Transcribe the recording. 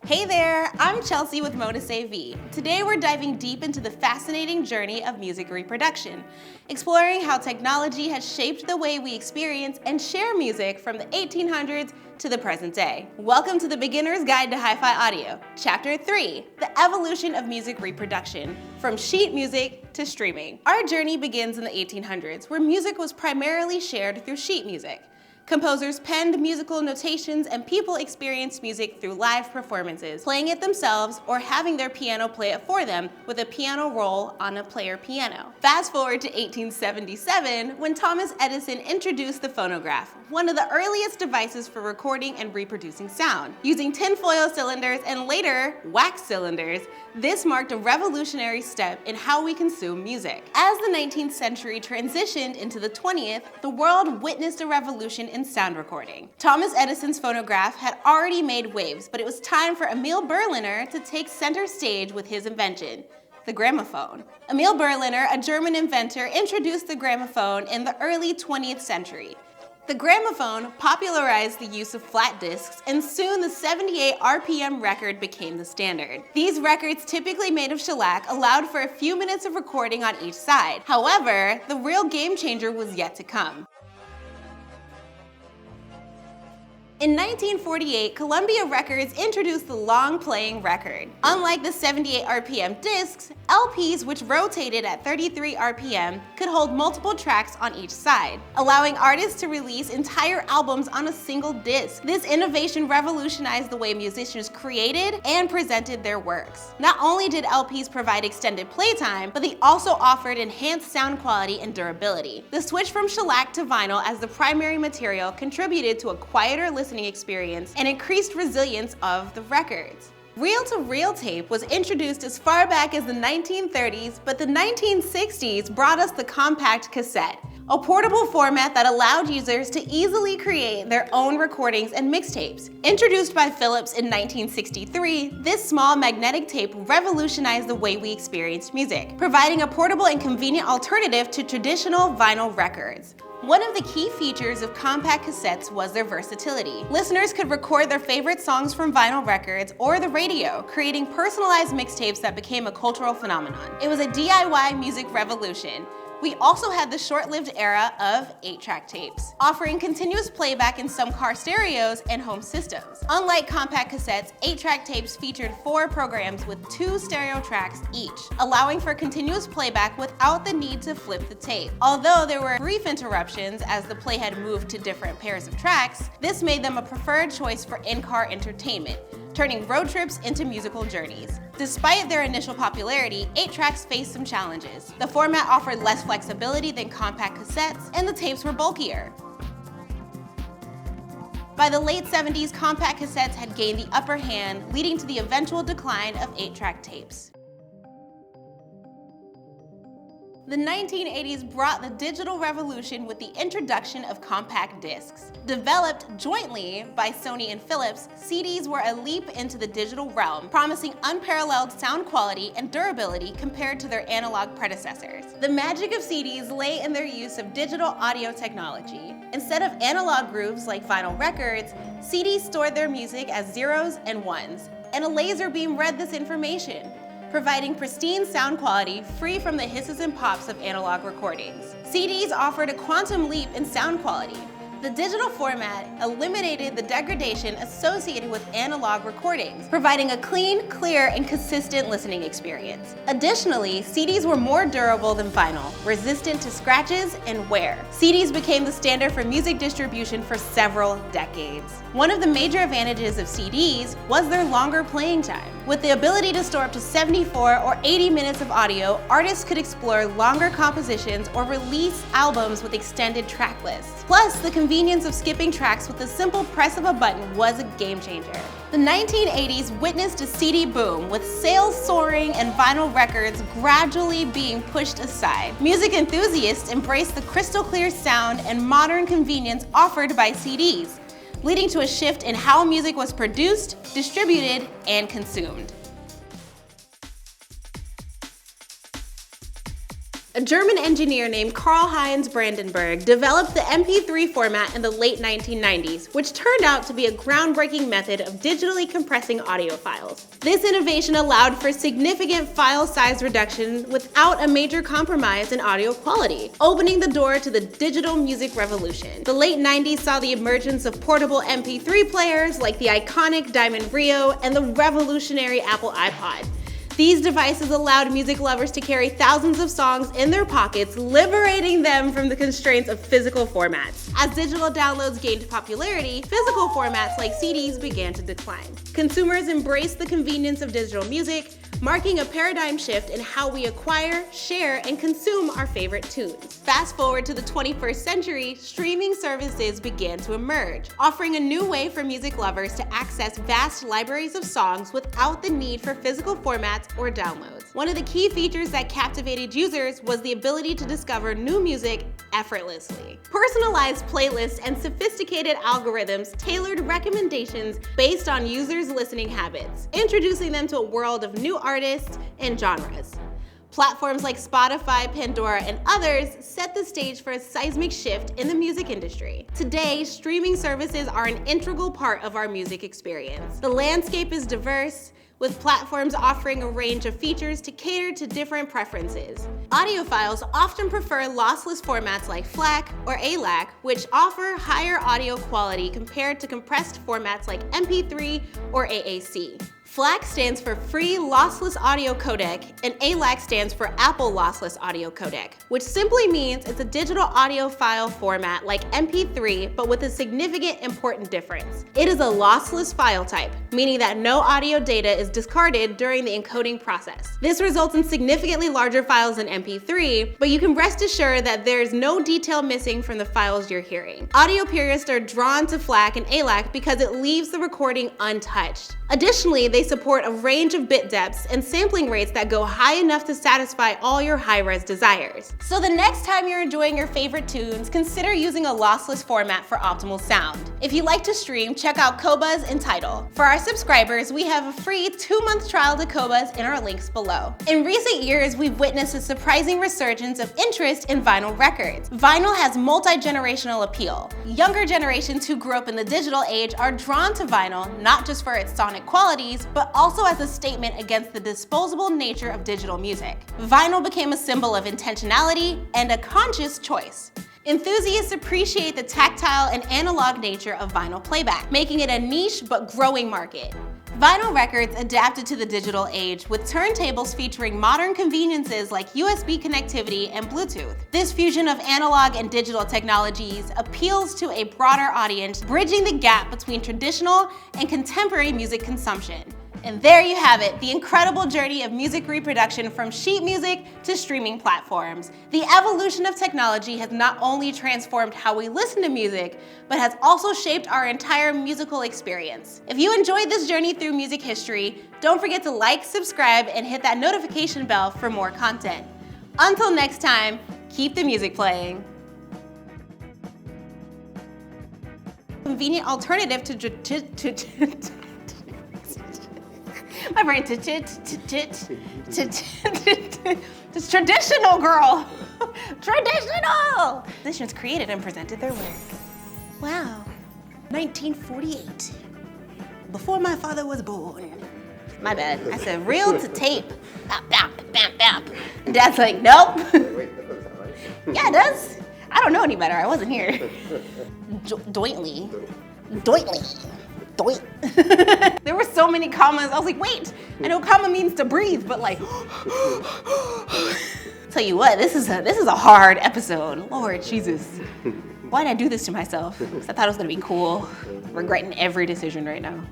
Hey there, I'm Chelsea with Modus AV. Today we're diving deep into the fascinating journey of music reproduction, exploring how technology has shaped the way we experience and share music from the 1800s to the present day. Welcome to the Beginner's Guide to Hi-Fi Audio, Chapter 3, The Evolution of Music Reproduction, from sheet music to streaming. Our journey begins in the 1800s, where music was primarily shared through sheet music. Composers penned musical notations and people experienced music through live performances, playing it themselves or having their piano play it for them with a piano roll on a player piano. Fast forward to 1877, when Thomas Edison introduced the phonograph, one of the earliest devices for recording and reproducing sound. Using tinfoil cylinders and later wax cylinders, this marked a revolutionary step in how we consume music. As the 19th century transitioned into the 20th, the world witnessed a revolution in sound recording. Thomas Edison's phonograph had already made waves, but it was time for Emil Berliner to take center stage with his invention, the gramophone. Emil Berliner, a German inventor, introduced the gramophone in the early 20th century. The gramophone popularized the use of flat discs, and soon the 78 RPM record became the standard. These records, typically made of shellac, allowed for a few minutes of recording on each side. However, the real game changer was yet to come. In 1948, Columbia Records introduced the long-playing record. Unlike the 78 RPM discs, LPs, which rotated at 33 RPM, could hold multiple tracks on each side, allowing artists to release entire albums on a single disc. This innovation revolutionized the way musicians created and presented their works. Not only did LPs provide extended playtime, but they also offered enhanced sound quality and durability. The switch from shellac to vinyl as the primary material contributed to a quieter listening experience and increased resilience of the records. Reel-to-reel tape was introduced as far back as the 1930s, but the 1960s brought us the compact cassette, a portable format that allowed users to easily create their own recordings and mixtapes. Introduced by Philips in 1963, this small magnetic tape revolutionized the way we experienced music, providing a portable and convenient alternative to traditional vinyl records. One of the key features of compact cassettes was their versatility. Listeners could record their favorite songs from vinyl records or the radio, creating personalized mixtapes that became a cultural phenomenon. It was a DIY music revolution. We also had the short-lived era of 8-track tapes, offering continuous playback in some car stereos and home systems. Unlike compact cassettes, 8-track tapes featured 4 programs with 2 stereo tracks each, allowing for continuous playback without the need to flip the tape. Although there were brief interruptions as the playhead moved to different pairs of tracks, this made them a preferred choice for in-car entertainment, turning road trips into musical journeys. Despite their initial popularity, 8-tracks faced some challenges. The format offered less flexibility than compact cassettes, and the tapes were bulkier. By the late 70s, compact cassettes had gained the upper hand, leading to the eventual decline of 8-track tapes. The 1980s brought the digital revolution with the introduction of compact discs. Developed jointly by Sony and Philips, CDs were a leap into the digital realm, promising unparalleled sound quality and durability compared to their analog predecessors. The magic of CDs lay in their use of digital audio technology. Instead of analog grooves like vinyl records, CDs stored their music as zeros and ones, and a laser beam read this information, providing pristine sound quality free from the hisses and pops of analog recordings. CDs offered a quantum leap in sound quality. The digital format eliminated the degradation associated with analog recordings, providing a clean, clear, and consistent listening experience. Additionally, CDs were more durable than vinyl, resistant to scratches and wear. CDs became the standard for music distribution for several decades. One of the major advantages of CDs was their longer playing time. With the ability to store up to 74 or 80 minutes of audio, artists could explore longer compositions or release albums with extended track lists. Plus, the convenience of skipping tracks with the simple press of a button was a game changer. The 1980s witnessed a CD boom, with sales soaring and vinyl records gradually being pushed aside. Music enthusiasts embraced the crystal clear sound and modern convenience offered by CDs, leading to a shift in how music was produced, distributed, and consumed. A German engineer named Karl-Heinz Brandenburg developed the MP3 format in the late 1990s, which turned out to be a groundbreaking method of digitally compressing audio files. This innovation allowed for significant file size reduction without a major compromise in audio quality, opening the door to the digital music revolution. The late 90s saw the emergence of portable MP3 players like the iconic Diamond Rio and the revolutionary Apple iPod. These devices allowed music lovers to carry thousands of songs in their pockets, liberating them from the constraints of physical formats. As digital downloads gained popularity, physical formats like CDs began to decline. Consumers embraced the convenience of digital music, marking a paradigm shift in how we acquire, share, and consume our favorite tunes. Fast forward to the 21st century, streaming services began to emerge, offering a new way for music lovers to access vast libraries of songs without the need for physical formats or downloads. One of the key features that captivated users was the ability to discover new music effortlessly. Personalized playlists and sophisticated algorithms tailored recommendations based on users' listening habits, introducing them to a world of new artists and genres. Platforms like Spotify, Pandora, and others set the stage for a seismic shift in the music industry. Today, streaming services are an integral part of our music experience. The landscape is diverse, with platforms offering a range of features to cater to different preferences. Audiophiles often prefer lossless formats like FLAC or ALAC, which offer higher audio quality compared to compressed formats like MP3 or AAC. FLAC stands for Free Lossless Audio Codec, and ALAC stands for Apple Lossless Audio Codec, which simply means it's a digital audio file format like MP3, but with a significant important difference. It is a lossless file type, meaning that no audio data is discarded during the encoding process. This results in significantly larger files than MP3, but you can rest assured that there's no detail missing from the files you're hearing. Audio purists are drawn to FLAC and ALAC because it leaves the recording untouched. Additionally, they support a range of bit depths and sampling rates that go high enough to satisfy all your high-res desires. So the next time you're enjoying your favorite tunes, consider using a lossless format for optimal sound. If you like to stream, check out Qobuz and Tidal. For our subscribers, we have a free 2-month trial to Qobuz in our links below. In recent years, we've witnessed a surprising resurgence of interest in vinyl records. Vinyl has multi-generational appeal. Younger generations who grew up in the digital age are drawn to vinyl not just for its sonic qualities, but also as a statement against the disposable nature of digital music. Vinyl became a symbol of intentionality and a conscious choice. Enthusiasts appreciate the tactile and analog nature of vinyl playback, making it a niche but growing market. Vinyl records adapted to the digital age with turntables featuring modern conveniences like USB connectivity and Bluetooth. This fusion of analog and digital technologies appeals to a broader audience, bridging the gap between traditional and contemporary music consumption. And there you have it, the incredible journey of music reproduction from sheet music to streaming platforms. The evolution of technology has not only transformed how we listen to music, but has also shaped our entire musical experience. If you enjoyed this journey through music history, don't forget to like, subscribe, and hit that notification bell for more content. Until next time, keep the music playing. Convenient alternative to my brain it's traditional, girl. Traditional. Musicians created and presented their work. Wow. 1948. Before my father was born. My bad. I said reel to tape. Bap, bap, bap, bap. And Dad's like, nope. Yeah, it does. I don't know any better. I wasn't here. Dointly. There were so many commas. I was like, wait, I know comma means to breathe, but like, tell you what, this is a hard episode. Lord Jesus. Why did I do this to myself? I thought it was gonna be cool. Regretting every decision right now.